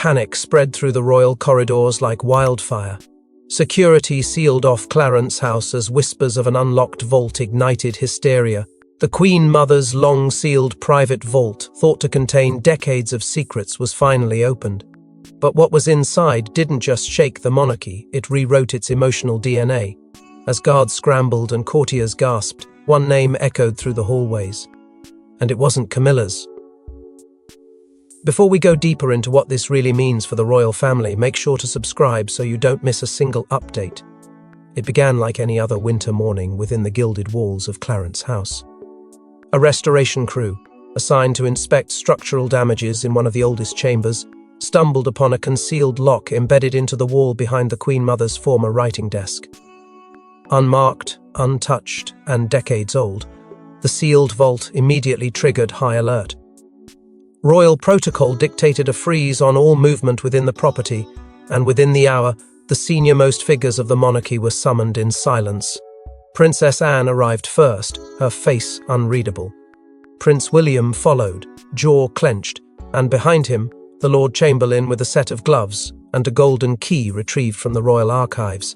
panic spread through the royal corridors like wildfire. Security sealed off Clarence House as whispers of an unlocked vault ignited hysteria. The Queen Mother's long-sealed private vault, thought to contain decades of secrets, was finally opened. But what was inside didn't just shake the monarchy, it rewrote its emotional DNA. As guards scrambled and courtiers gasped, one name echoed through the hallways. And it wasn't Camilla's. Before we go deeper into what this really means for the royal family, make sure to subscribe so you don't miss a single update. It began like any other winter morning within the gilded walls of Clarence House. A restoration crew, assigned to inspect structural damages in one of the oldest chambers, stumbled upon a concealed lock embedded into the wall behind the Queen Mother's former writing desk. Unmarked, untouched, and decades old, the sealed vault immediately triggered high alert. Royal protocol dictated a freeze on all movement within the property, and within the hour, the senior-most figures of the monarchy were summoned in silence. Princess Anne arrived first, her face unreadable. Prince William followed, jaw clenched, and behind him, the Lord Chamberlain with a set of gloves and a golden key retrieved from the royal archives.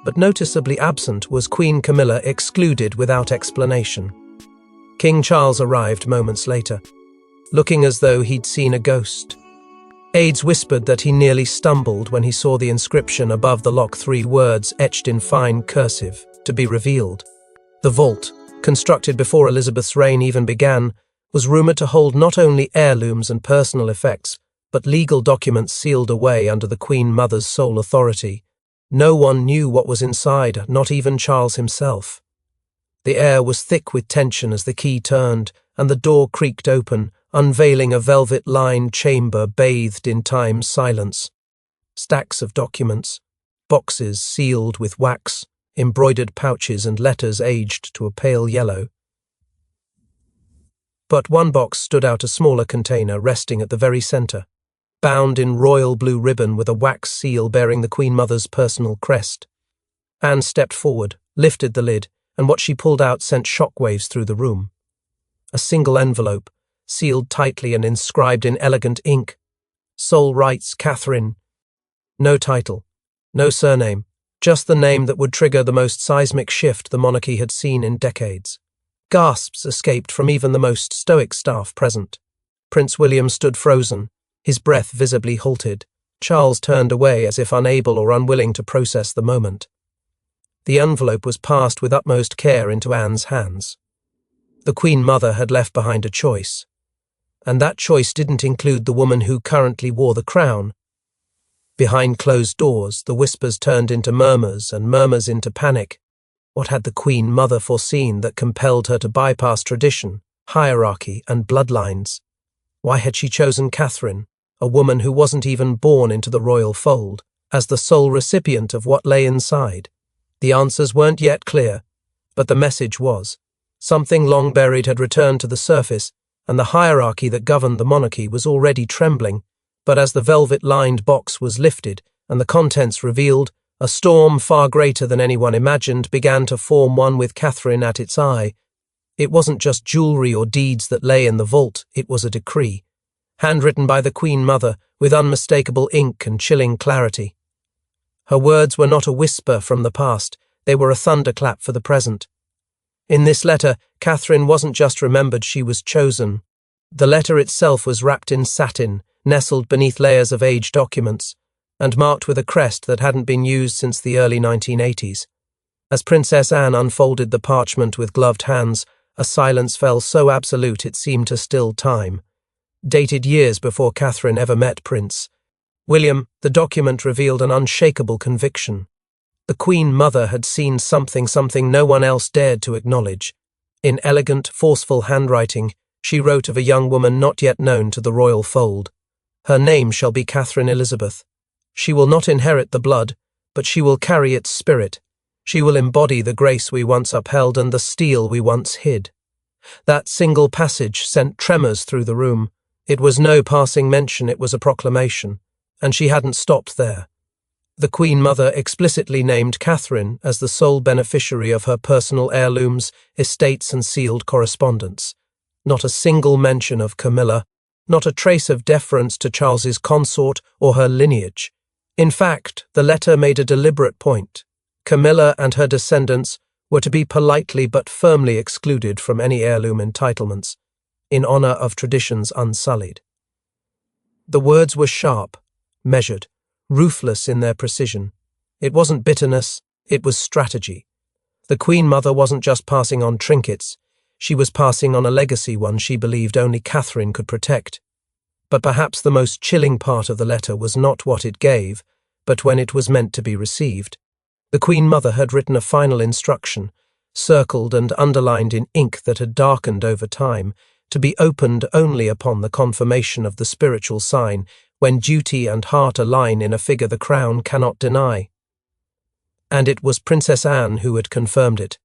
But noticeably absent was Queen Camilla, excluded without explanation. King Charles arrived moments later, looking as though he'd seen a ghost. Aides whispered that he nearly stumbled when he saw the inscription above the lock, 3 words etched in fine cursive, to be revealed. The vault, constructed before Elizabeth's reign even began, was rumoured to hold not only heirlooms and personal effects, but legal documents sealed away under the Queen Mother's sole authority. No one knew what was inside, not even Charles himself. The air was thick with tension as the key turned, and the door creaked open, unveiling a velvet-lined chamber bathed in time's silence. Stacks of documents, boxes sealed with wax, embroidered pouches and letters aged to a pale yellow. But one box stood out, a smaller container resting at the very centre, bound in royal blue ribbon with a wax seal bearing the Queen Mother's personal crest. Anne stepped forward, lifted the lid, and what she pulled out sent shockwaves through the room. A single envelope, sealed tightly and inscribed in elegant ink. Sole rights, Catherine. No title, no surname, just the name that would trigger the most seismic shift the monarchy had seen in decades. Gasps escaped from even the most stoic staff present. Prince William stood frozen, his breath visibly halted. Charles turned away as if unable or unwilling to process the moment. The envelope was passed with utmost care into Anne's hands. The Queen Mother had left behind a choice, and that choice didn't include the woman who currently wore the crown. Behind closed doors, the whispers turned into murmurs and murmurs into panic. What had the Queen Mother foreseen that compelled her to bypass tradition, hierarchy, and bloodlines? Why had she chosen Catherine, a woman who wasn't even born into the royal fold, as the sole recipient of what lay inside? The answers weren't yet clear, but the message was. Something long buried had returned to the surface, and the hierarchy that governed the monarchy was already trembling. But as the velvet-lined box was lifted and the contents revealed, a storm far greater than anyone imagined began to form, one with Catherine at its eye. It wasn't just jewellery or deeds that lay in the vault, it was a decree, handwritten by the Queen Mother with unmistakable ink and chilling clarity. Her words were not a whisper from the past, they were a thunderclap for the present. In this letter, Catherine wasn't just remembered, she was chosen. The letter itself was wrapped in satin, nestled beneath layers of aged documents, and marked with a crest that hadn't been used since the early 1980s. As Princess Anne unfolded the parchment with gloved hands, a silence fell so absolute it seemed to still time. Dated years before Catherine ever met Prince William, the document revealed an unshakable conviction. The Queen Mother had seen something no one else dared to acknowledge. In elegant, forceful handwriting, she wrote of a young woman not yet known to the royal fold. Her name shall be Catherine Elizabeth. She will not inherit the blood, but she will carry its spirit. She will embody the grace we once upheld and the steel we once hid. That single passage sent tremors through the room. It was no passing mention, it was a proclamation. And she hadn't stopped there. The Queen Mother explicitly named Catherine as the sole beneficiary of her personal heirlooms, estates and sealed correspondence. Not a single mention of Camilla, not a trace of deference to Charles's consort or her lineage. In fact, the letter made a deliberate point. Camilla and her descendants were to be politely but firmly excluded from any heirloom entitlements, in honor of traditions unsullied. The words were sharp, measured, ruthless in their precision. It wasn't bitterness, it was strategy. The Queen Mother wasn't just passing on trinkets, she was passing on a legacy one she believed only Catherine could protect. But perhaps the most chilling part of the letter was not what it gave, but when it was meant to be received. The Queen Mother had written a final instruction, circled and underlined in ink that had darkened over time, to be opened only upon the confirmation of the spiritual sign, when duty and heart align in a figure the crown cannot deny. And it was Princess Anne who had confirmed it.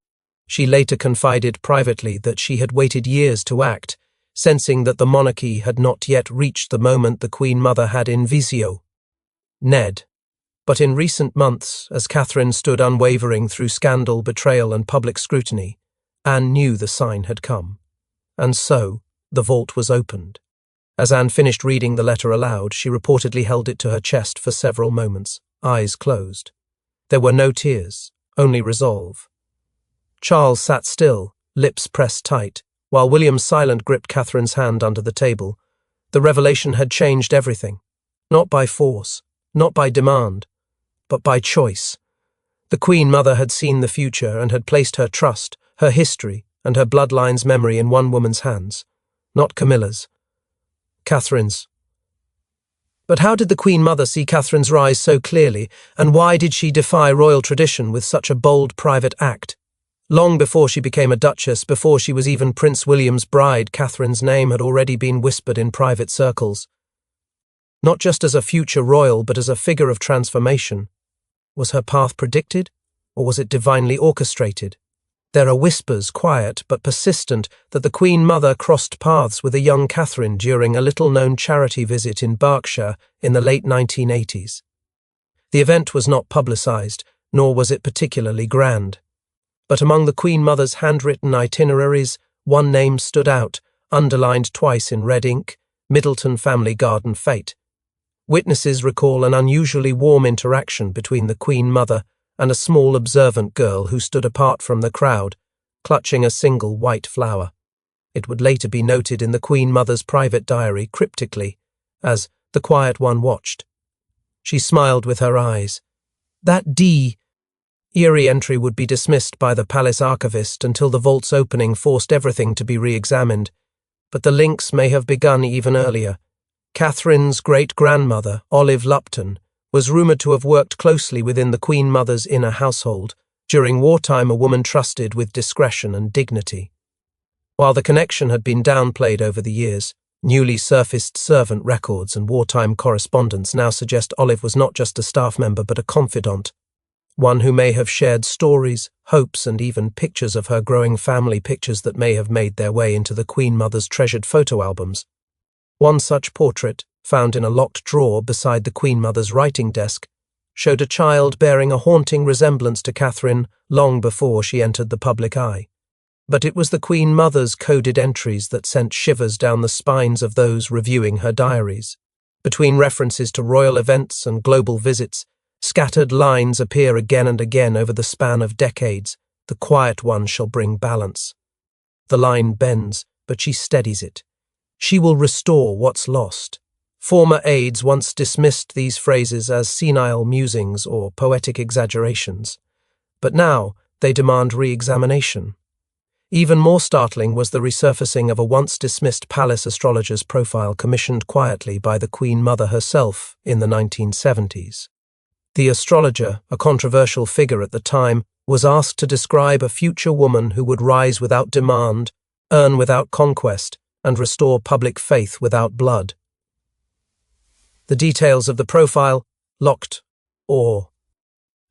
She later confided privately that she had waited years to act, sensing that the monarchy had not yet reached the moment the Queen Mother had in visio. Ned. But in recent months, as Catherine stood unwavering through scandal, betrayal and public scrutiny, Anne knew the sign had come. And so, the vault was opened. As Anne finished reading the letter aloud, she reportedly held it to her chest for several moments, eyes closed. There were no tears, only resolve. Charles sat still, lips pressed tight, while William silent gripped Catherine's hand under the table. The revelation had changed everything. Not by force, not by demand, but by choice. The Queen Mother had seen the future and had placed her trust, her history, and her bloodline's memory in one woman's hands. Not Camilla's. Catherine's. But how did the Queen Mother see Catherine's rise so clearly, and why did she defy royal tradition with such a bold private act? Long before she became a duchess, before she was even Prince William's bride, Catherine's name had already been whispered in private circles. Not just as a future royal, but as a figure of transformation. Was her path predicted, or was it divinely orchestrated? There are whispers, quiet but persistent, that the Queen Mother crossed paths with a young Catherine during a little-known charity visit in Berkshire in the late 1980s. The event was not publicised, nor was it particularly grand. But among the Queen Mother's handwritten itineraries, one name stood out, underlined twice in red ink: Middleton Family Garden Fete. Witnesses recall an unusually warm interaction between the Queen Mother and a small observant girl who stood apart from the crowd, clutching a single white flower. It would later be noted in the Queen Mother's private diary cryptically, as the quiet one watched. She smiled with her eyes. That eerie entry would be dismissed by the palace archivist until the vault's opening forced everything to be re-examined, but the links may have begun even earlier. Catherine's great-grandmother, Olive Lupton, was rumoured to have worked closely within the Queen Mother's inner household, during wartime a woman trusted with discretion and dignity. While the connection had been downplayed over the years, newly surfaced servant records and wartime correspondence now suggest Olive was not just a staff member but a confidant, one who may have shared stories, hopes and even pictures of her growing family, pictures that may have made their way into the Queen Mother's treasured photo albums. One such portrait, found in a locked drawer beside the Queen Mother's writing desk, showed a child bearing a haunting resemblance to Catherine long before she entered the public eye. But it was the Queen Mother's coded entries that sent shivers down the spines of those reviewing her diaries. Between references to royal events and global visits, scattered lines appear again and again over the span of decades. The quiet one shall bring balance. The line bends, but she steadies it. She will restore what's lost. Former aides once dismissed these phrases as senile musings or poetic exaggerations, but now they demand re-examination. Even more startling was the resurfacing of a once-dismissed palace astrologer's profile commissioned quietly by the Queen Mother herself in the 1970s. The astrologer, a controversial figure at the time, was asked to describe a future woman who would rise without demand, earn without conquest, and restore public faith without blood. The details of the profile, locked, or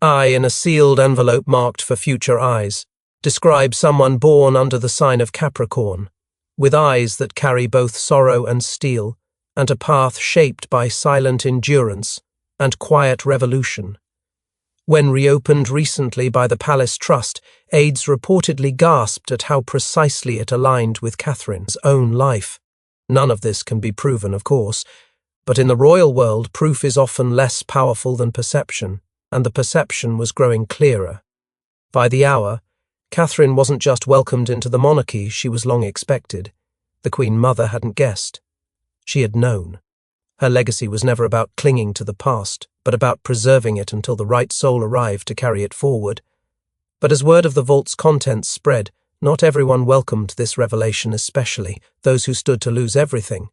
I in a sealed envelope marked for future eyes, describe someone born under the sign of Capricorn, with eyes that carry both sorrow and steel, and a path shaped by silent endurance and quiet revolution. When reopened recently by the Palace Trust, aides reportedly gasped at how precisely it aligned with Catherine's own life. None of this can be proven, of course, but in the royal world, proof is often less powerful than perception, and the perception was growing clearer. By the hour, Catherine wasn't just welcomed into the monarchy she was long expected. The Queen Mother hadn't guessed. She had known. Her legacy was never about clinging to the past, but about preserving it until the right soul arrived to carry it forward. But as word of the vault's contents spread, not everyone welcomed this revelation, especially those who stood to lose everything.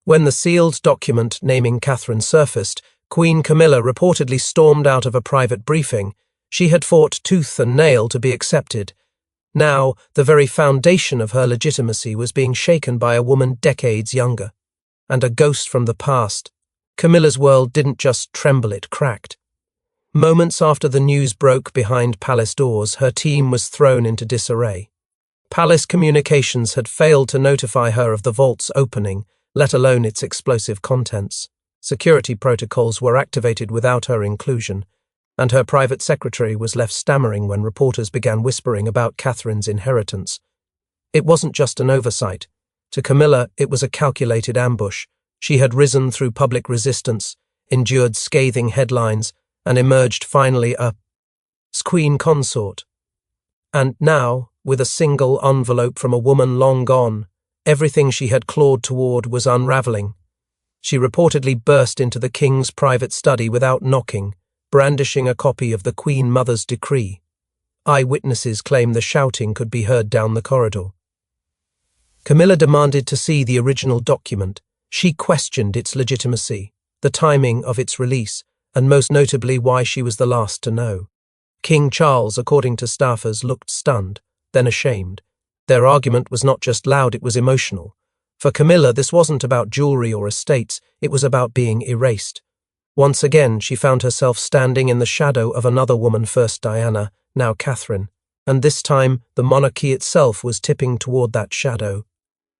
When the sealed document naming Catherine surfaced, Queen Camilla reportedly stormed out of a private briefing. She had fought tooth and nail to be accepted. Now, the very foundation of her legitimacy was being shaken by a woman decades younger. And a ghost from the past. Camilla's world didn't just tremble, it cracked. Moments after the news broke behind palace doors, her team was thrown into disarray. Palace communications had failed to notify her of the vault's opening, let alone its explosive contents. Security protocols were activated without her inclusion, and her private secretary was left stammering when reporters began whispering about Catherine's inheritance. It wasn't just an oversight. To Camilla, it was a calculated ambush. She had risen through public resistance, endured scathing headlines, and emerged finally a queen consort. And now, with a single envelope from a woman long gone, everything she had clawed toward was unraveling. She reportedly burst into the king's private study without knocking, brandishing a copy of the Queen Mother's decree. Eyewitnesses claim the shouting could be heard down the corridor. Camilla demanded to see the original document. She questioned its legitimacy, the timing of its release, and most notably why she was the last to know. King Charles, according to staffers, looked stunned, then ashamed. Their argument was not just loud, it was emotional. For Camilla, this wasn't about jewelry or estates, it was about being erased. Once again, she found herself standing in the shadow of another woman, first Diana, now Catherine, and this time the monarchy itself was tipping toward that shadow.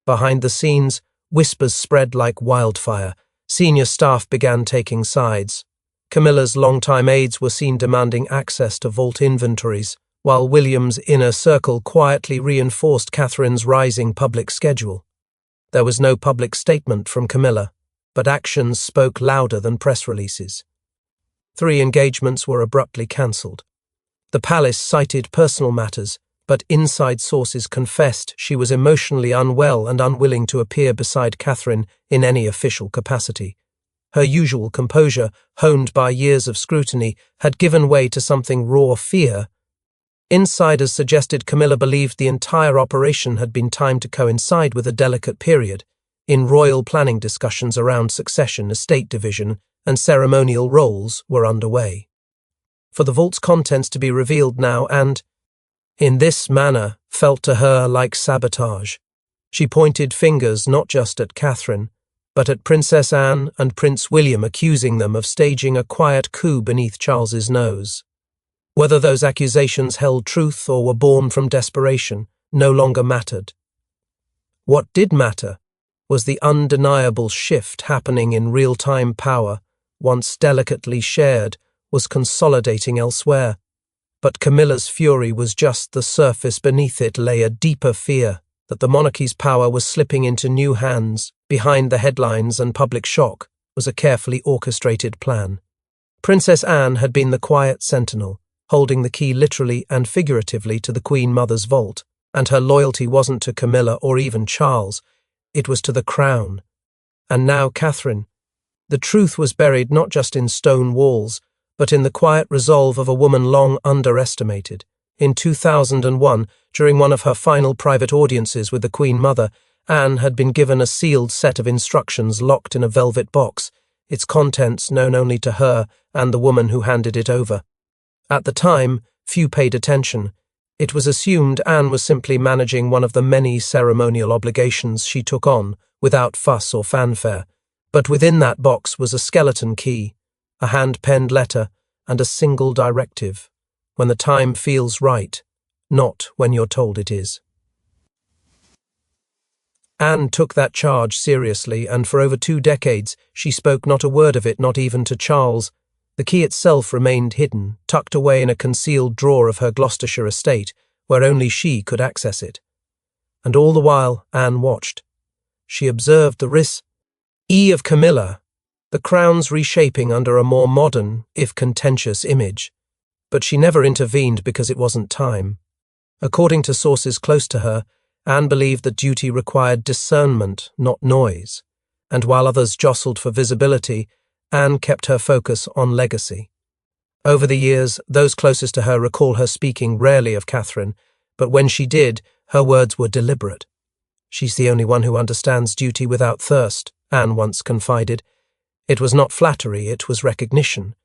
Behind the scenes, whispers spread like wildfire. Senior staff began taking sides. Camilla's longtime aides were seen demanding access to vault inventories, while William's inner circle quietly reinforced Catherine's rising public schedule. There was no public statement from Camilla, but actions spoke louder than press releases. 3 engagements were abruptly cancelled. The palace cited personal matters, but inside sources confessed she was emotionally unwell and unwilling to appear beside Catherine in any official capacity. Her usual composure, honed by years of scrutiny, had given way to something raw fear. Insiders suggested Camilla believed the entire operation had been timed to coincide with a delicate period, in royal planning discussions around succession, estate division, and ceremonial roles were underway. For the vault's contents to be revealed now and, in this manner, felt to her like sabotage. She pointed fingers not just at Catherine, but at Princess Anne and Prince William, accusing them of staging a quiet coup beneath Charles's nose. Whether those accusations held truth or were born from desperation no longer mattered. What did matter was the undeniable shift happening in real-time power, once delicately shared, was consolidating elsewhere. But Camilla's fury was just the surface. Beneath it lay a deeper fear that the monarchy's power was slipping into new hands. Behind the headlines and public shock was a carefully orchestrated plan. Princess Anne had been the quiet sentinel, holding the key literally and figuratively to the Queen Mother's vault, and her loyalty wasn't to Camilla or even Charles, it was to the crown. And now Catherine. The truth was buried not just in stone walls, but in the quiet resolve of a woman long underestimated. In 2001, during one of her final private audiences with the Queen Mother, Anne had been given a sealed set of instructions locked in a velvet box, its contents known only to her and the woman who handed it over. At the time, few paid attention. It was assumed Anne was simply managing one of the many ceremonial obligations she took on, without fuss or fanfare. But within that box was a skeleton key, a hand-penned letter, and a single directive: when the time feels right, not when you're told it is. Anne took that charge seriously, and for over 2 decades she spoke not a word of it, not even to Charles. The key itself remained hidden, tucked away in a concealed drawer of her Gloucestershire estate, where only she could access it. And all the while Anne watched. she observed the risque of Camilla, the crown's reshaping under a more modern, if contentious, image. But she never intervened because it wasn't time. According to sources close to her, Anne believed that duty required discernment, not noise, and while others jostled for visibility, Anne kept her focus on legacy. Over the years, those closest to her recall her speaking rarely of Catherine, but when she did, her words were deliberate. "She's the only one who understands duty without thirst," Anne once confided. It was not flattery, it was recognition.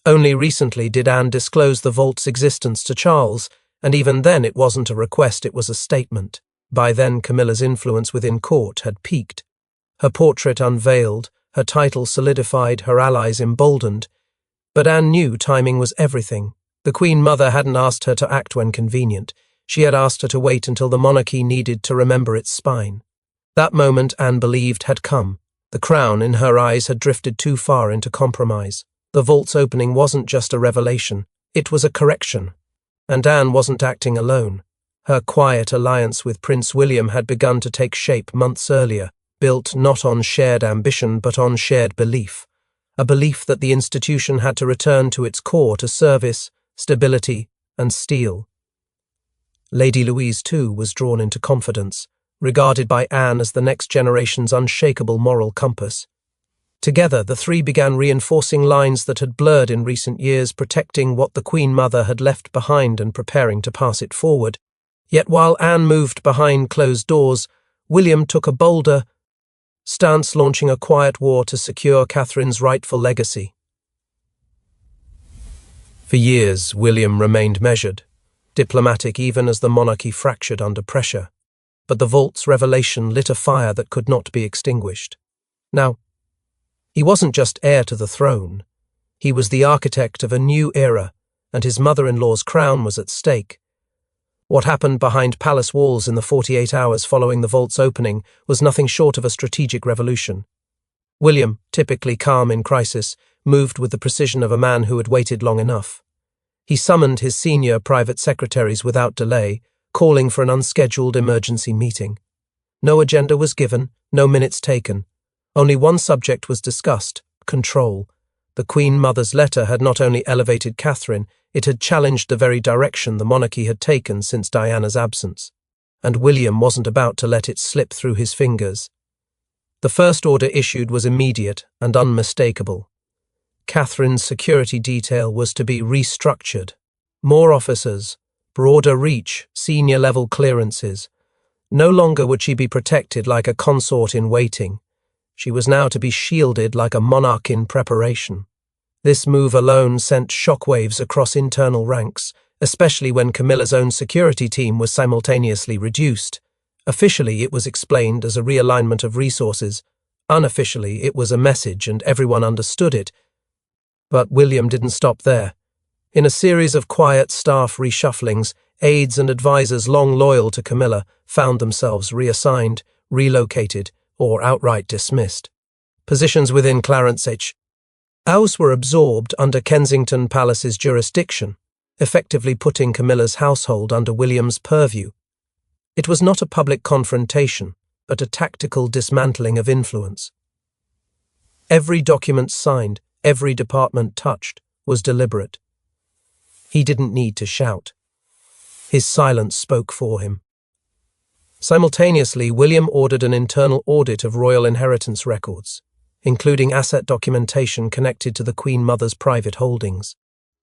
Only recently did Anne disclose the vault's existence to Charles, and even then it wasn't a request, it was a statement. By then Camilla's influence within court had peaked. Her portrait unveiled, her title solidified, her allies emboldened. But Anne knew timing was everything. The Queen Mother hadn't asked her to act when convenient. She had asked her to wait until the monarchy needed to remember its spine. That moment, Anne believed, had come. The crown, in her eyes, had drifted too far into compromise. The vault's opening wasn't just a revelation, it was a correction. And Anne wasn't acting alone. Her quiet alliance with Prince William had begun to take shape months earlier, built not on shared ambition but on shared belief. A belief that the institution had to return to its core, to service, stability, and steel. Lady Louise, too, was drawn into confidence, regarded by Anne as the next generation's unshakable moral compass. Together, the three began reinforcing lines that had blurred in recent years, protecting what the Queen Mother had left behind and preparing to pass it forward. Yet while Anne moved behind closed doors, William took a bolder stance, launching a quiet war to secure Catherine's rightful legacy. For years, William remained measured, diplomatic even as the monarchy fractured under pressure. But the vault's revelation lit a fire that could not be extinguished. Now, he wasn't just heir to the throne. He was the architect of a new era, and his mother-in-law's crown was at stake. What happened behind palace walls in the 48 hours following the vault's opening was nothing short of a strategic revolution. William, typically calm in crisis, moved with the precision of a man who had waited long enough. He summoned his senior private secretaries without delay, calling for an unscheduled emergency meeting. No agenda was given, no minutes taken. Only one subject was discussed: control. The Queen Mother's letter had not only elevated Catherine, it had challenged the very direction the monarchy had taken since Diana's absence. And William wasn't about to let it slip through his fingers. The first order issued was immediate and unmistakable. Catherine's security detail was to be restructured. More officers, broader reach, senior-level clearances. No longer would she be protected like a consort in waiting. She was now to be shielded like a monarch in preparation. This move alone sent shockwaves across internal ranks, especially when Camilla's own security team was simultaneously reduced. Officially, it was explained as a realignment of resources. Unofficially, it was a message and everyone understood it. But William didn't stop there. In a series of quiet staff reshufflings, aides and advisors long loyal to Camilla found themselves reassigned, relocated, or outright dismissed. Positions within Clarence House were absorbed under Kensington Palace's jurisdiction, effectively putting Camilla's household under William's purview. It was not a public confrontation, but a tactical dismantling of influence. Every document signed, every department touched, was deliberate. He didn't need to shout. His silence spoke for him. Simultaneously, William ordered an internal audit of royal inheritance records, including asset documentation connected to the Queen Mother's private holdings.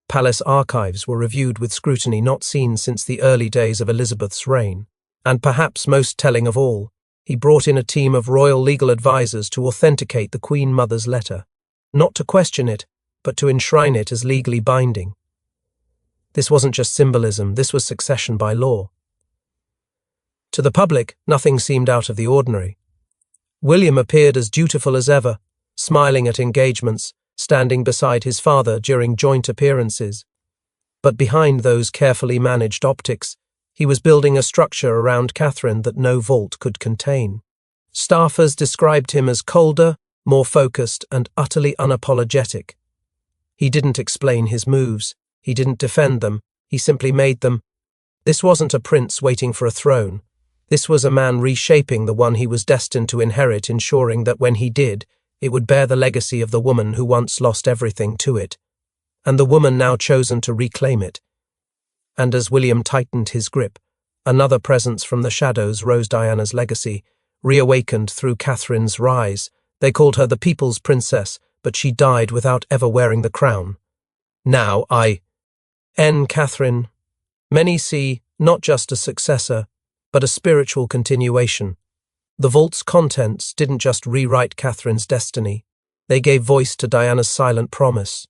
Palace archives were reviewed with scrutiny not seen since the early days of Elizabeth's reign. And perhaps most telling of all, he brought in a team of royal legal advisors to authenticate the Queen Mother's letter, not to question it, but to enshrine it as legally binding. This wasn't just symbolism, this was succession by law. To the public, nothing seemed out of the ordinary. William appeared as dutiful as ever, smiling at engagements, standing beside his father during joint appearances. But behind those carefully managed optics, he was building a structure around Catherine that no vault could contain. Staffers described him as colder, more focused, and utterly unapologetic. He didn't explain his moves, he didn't defend them, he simply made them. This wasn't a prince waiting for a throne. This was a man reshaping the one he was destined to inherit, ensuring that when he did, it would bear the legacy of the woman who once lost everything to it, and the woman now chosen to reclaim it. And as William tightened his grip, another presence from the shadows rose Diana's legacy, reawakened through Catherine's rise. They called her the People's Princess, but she died without ever wearing the crown. Now Catherine. Many see not just a successor, but a spiritual continuation. The vault's contents didn't just rewrite Catherine's destiny, they gave voice to Diana's silent promise.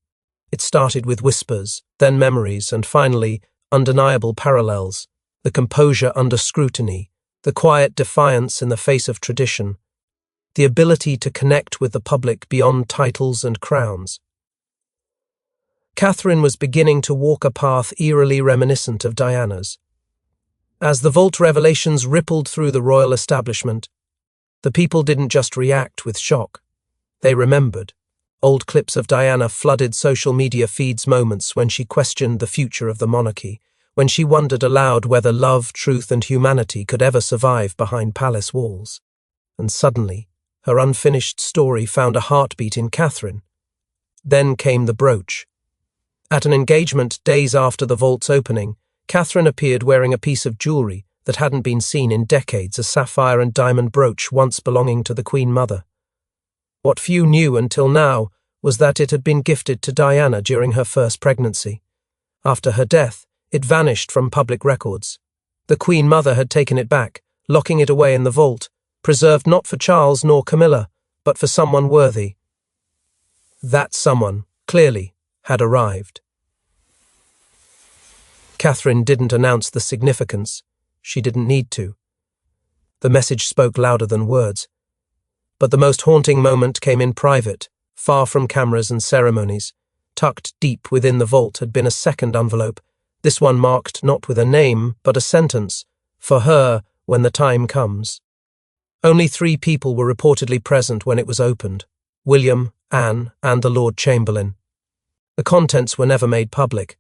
It started with whispers, then memories, and finally, undeniable parallels, the composure under scrutiny, the quiet defiance in the face of tradition, the ability to connect with the public beyond titles and crowns. Catherine was beginning to walk a path eerily reminiscent of Diana's. As the vault revelations rippled through the royal establishment, the people didn't just react with shock. They remembered. Old clips of Diana flooded social media feeds, moments when she questioned the future of the monarchy, when she wondered aloud whether love, truth, and humanity could ever survive behind palace walls. And suddenly, her unfinished story found a heartbeat in Catherine. Then came the brooch. At an engagement days after the vault's opening, Catherine appeared wearing a piece of jewellery that hadn't been seen in decades, a sapphire and diamond brooch once belonging to the Queen Mother. What few knew until now was that it had been gifted to Diana during her first pregnancy. After her death, it vanished from public records. The Queen Mother had taken it back, locking it away in the vault, preserved not for Charles nor Camilla, but for someone worthy. That someone, clearly, had arrived. Catherine didn't announce the significance. She didn't need to. The message spoke louder than words. But the most haunting moment came in private, far from cameras and ceremonies. Tucked deep within the vault had been a second envelope, this one marked not with a name, but a sentence, "For her, when the time comes." Only 3 people were reportedly present when it was opened: William, Anne, and the Lord Chamberlain. The contents were never made public.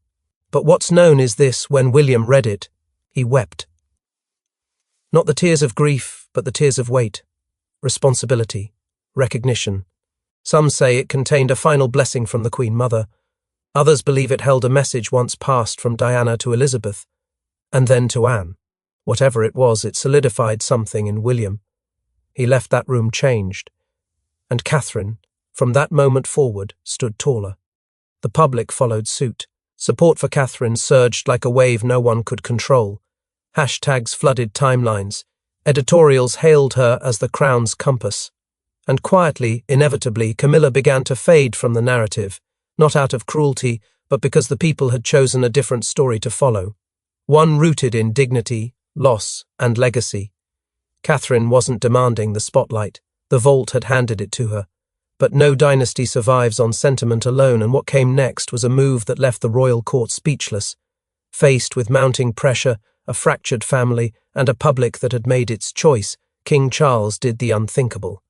But what's known is this: when William read it, he wept. Not the tears of grief, but the tears of weight, responsibility, recognition. Some say it contained a final blessing from the Queen Mother. Others believe it held a message once passed from Diana to Elizabeth, and then to Anne. Whatever it was, it solidified something in William. He left that room changed. And Catherine, from that moment forward, stood taller. The public followed suit. Support for Catherine surged like a wave no one could control. Hashtags flooded timelines. Editorials hailed her as the crown's compass. And quietly, inevitably, Camilla began to fade from the narrative, not out of cruelty, but because the people had chosen a different story to follow. One rooted in dignity, loss, and legacy. Catherine wasn't demanding the spotlight. The vault had handed it to her. But no dynasty survives on sentiment alone, and what came next was a move that left the royal court speechless. Faced with mounting pressure, a fractured family, and a public that had made its choice, King Charles did the unthinkable.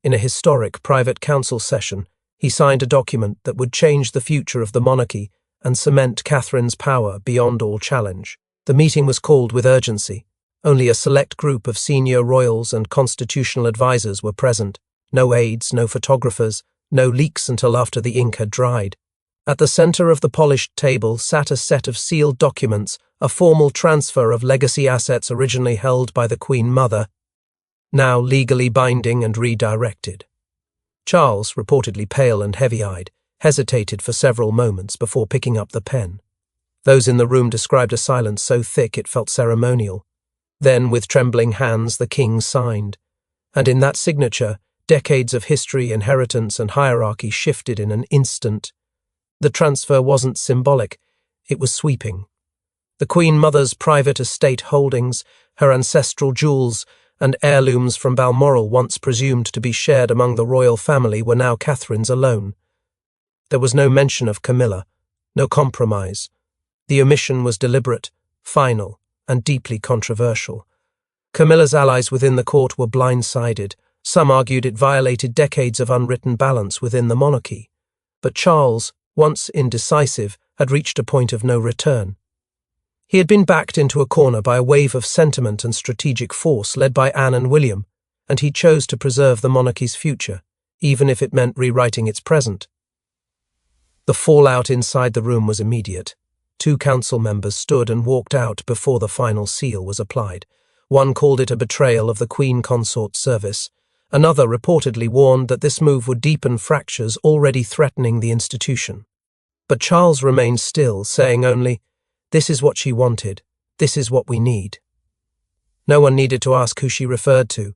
In a historic private council session, he signed a document that would change the future of the monarchy and cement Catherine's power beyond all challenge. The meeting was called with urgency. Only a select group of senior royals and constitutional advisors were present. No aides, no photographers, no leaks until after the ink had dried. At the center of the polished table sat a set of sealed documents, a formal transfer of legacy assets originally held by the Queen Mother, now legally binding and redirected. Charles, reportedly pale and heavy-eyed, hesitated for several moments before picking up the pen. Those in the room described a silence so thick it felt ceremonial. Then, with trembling hands, the king signed. And in that signature, decades of history, inheritance, and hierarchy shifted in an instant. The transfer wasn't symbolic, it was sweeping. The Queen Mother's private estate holdings, her ancestral jewels, and heirlooms from Balmoral once presumed to be shared among the royal family were now Catherine's alone. There was no mention of Camilla, no compromise. The omission was deliberate, final, and deeply controversial. Camilla's allies within the court were blindsided. Some argued it violated decades of unwritten balance within the monarchy. But Charles, once indecisive, had reached a point of no return. He had been backed into a corner by a wave of sentiment and strategic force led by Anne and William, and he chose to preserve the monarchy's future, even if it meant rewriting its present. The fallout inside the room was immediate. 2 council members stood and walked out before the final seal was applied. One called it a betrayal of the Queen Consort's service. Another reportedly warned that this move would deepen fractures already threatening the institution. But Charles remained still, saying only, "This is what she wanted. This is what we need." No one needed to ask who she referred to.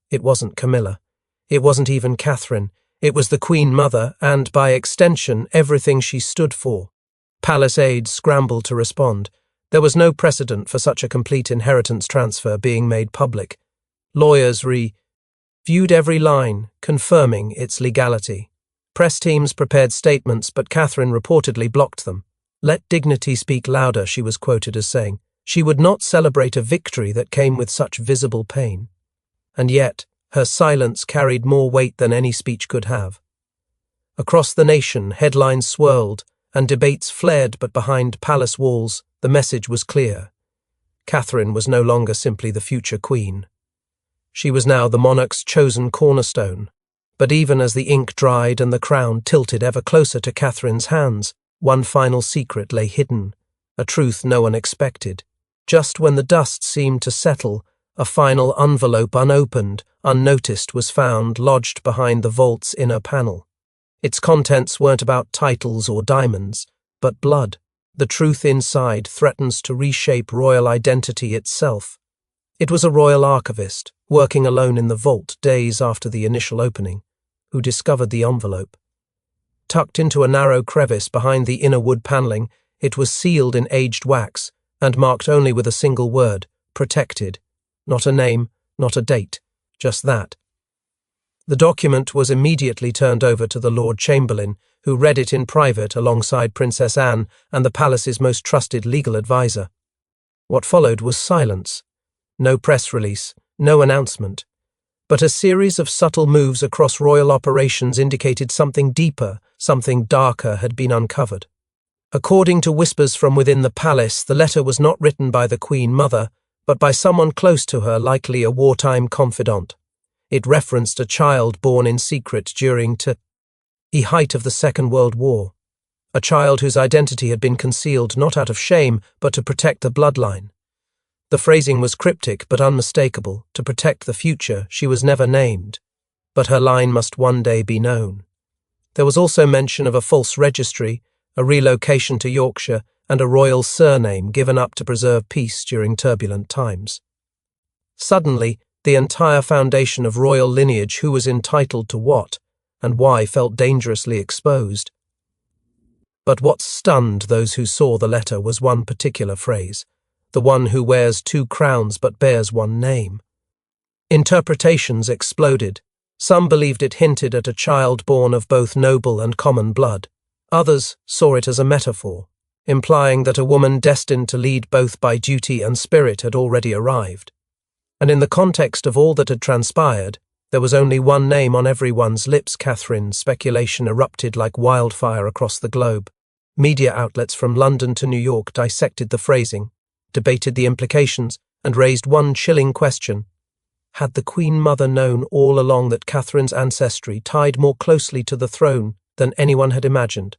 It wasn't Camilla. It wasn't even Catherine. It was the Queen Mother and, by extension, everything she stood for. Palace aides scrambled to respond. There was no precedent for such a complete inheritance transfer being made public. Lawyers reviewed every line, confirming its legality. Press teams prepared statements, but Catherine reportedly blocked them. "Let dignity speak louder," she was quoted as saying. She would not celebrate a victory that came with such visible pain. And yet, her silence carried more weight than any speech could have. Across the nation, headlines swirled, and debates flared, but behind palace walls, the message was clear. Catherine was no longer simply the future queen. She was now the monarch's chosen cornerstone. But even as the ink dried and the crown tilted ever closer to Catherine's hands, one final secret lay hidden, a truth no one expected. Just when the dust seemed to settle, a final envelope unopened, unnoticed, was found lodged behind the vault's inner panel. Its contents weren't about titles or diamonds, but blood. The truth inside threatens to reshape royal identity itself. It was a royal archivist, working alone in the vault days after the initial opening, who discovered the envelope. Tucked into a narrow crevice behind the inner wood panelling, it was sealed in aged wax and marked only with a single word, protected. Not a name, not a date, just that. The document was immediately turned over to the Lord Chamberlain, who read it in private alongside Princess Anne and the palace's most trusted legal advisor. What followed was silence. No press release, no announcement. But a series of subtle moves across royal operations indicated something deeper, something darker had been uncovered. According to whispers from within the palace, the letter was not written by the Queen Mother, but by someone close to her, likely a wartime confidant. It referenced a child born in secret during the height of the Second World War, a child whose identity had been concealed not out of shame, but to protect the bloodline. The phrasing was cryptic but unmistakable. To protect the future, she was never named, but her line must one day be known. There was also mention of a false registry, a relocation to Yorkshire, and a royal surname given up to preserve peace during turbulent times. Suddenly, the entire foundation of royal lineage, who was entitled to what, and why, felt dangerously exposed. But what stunned those who saw the letter was one particular phrase, the one who wears 2 crowns but bears 1 name. Interpretations exploded. Some believed it hinted at a child born of both noble and common blood. Others saw it as a metaphor, implying that a woman destined to lead both by duty and spirit had already arrived. And in the context of all that had transpired, there was only one name on everyone's lips. Catherine. Speculation erupted like wildfire across the globe. Media outlets from London to New York dissected the phrasing, debated the implications, and raised one chilling question. Had the Queen Mother known all along that Catherine's ancestry tied more closely to the throne than anyone had imagined?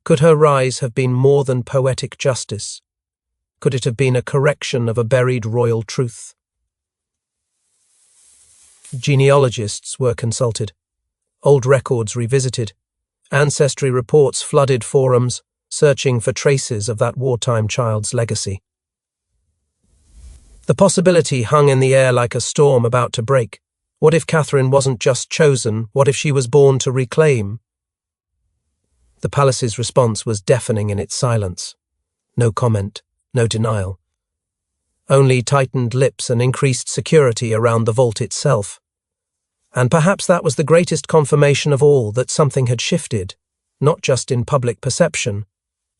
Could her rise have been more than poetic justice? Could it have been a correction of a buried royal truth? Genealogists were consulted, old records revisited, ancestry reports flooded forums, searching for traces of that wartime child's legacy. The possibility hung in the air like a storm about to break. What if Catherine wasn't just chosen? What if she was born to reclaim? The palace's response was deafening in its silence. No comment, no denial. Only tightened lips and increased security around the vault itself. And perhaps that was the greatest confirmation of all, that something had shifted, not just in public perception,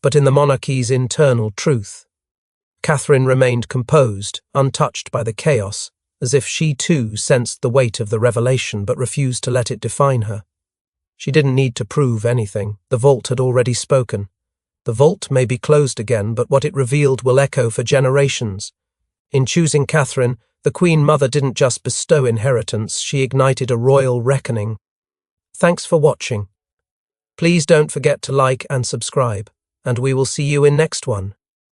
but in the monarchy's internal truth. Catherine remained composed, untouched by the chaos, as if she too sensed the weight of the revelation but refused to let it define her. She didn't need to prove anything. The vault had already spoken. The vault may be closed again, but what it revealed will echo for generations. In choosing Catherine, the Queen Mother didn't just bestow inheritance, she ignited a royal reckoning. Thanks for watching. Please don't forget to like and subscribe, and we will see you in next one.